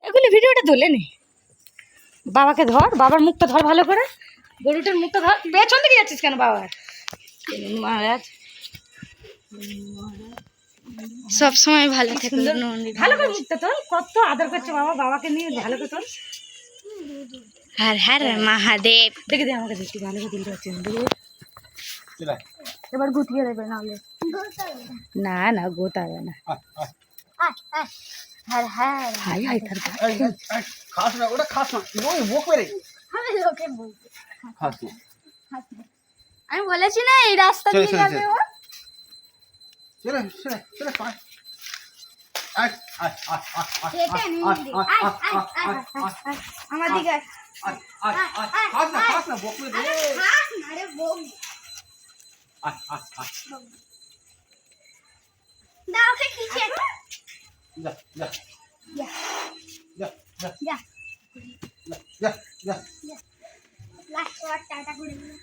এগুলি ভিডিওটা তুলে নি। বাবাকে ধর, বাবার মুখটা ধর ভালো করে, গরুটার মুখটা ধর। পেছন দিকে যাচ্ছিস কেন বাবার? মহারাজ সব সময় ভালো থাকে। ভালো করে মুখটা তোর, কত আদর করছে বাবা, বাবাকে নিয়ে ভালো করে তোর। হর হর মহাদেব। দেখে দে আমাকে, দেখি ভালো করে দিলটা হচ্ছে এবার গুটিয়ে দেবে, নাহলে না না গোতাবে না। হর হর। হাই হাই তার খাস না ওটা, খাস না ওই মুখ মেরে খাস না। আমি বলেছি না এই রাস্তা দিয়ে যাবে ও। চলে চলে চলে পায়। আয় আয় আয় আমার দিকে আয় আয় আয় খাস না, খাস না মুখ মেরে খাস না রে বউ। আয় আয় আয় দাও কে কিছে যা যা যা যা যা যা যা যা লাস্ট ওয়ার্ড টাটা করে দিলাম।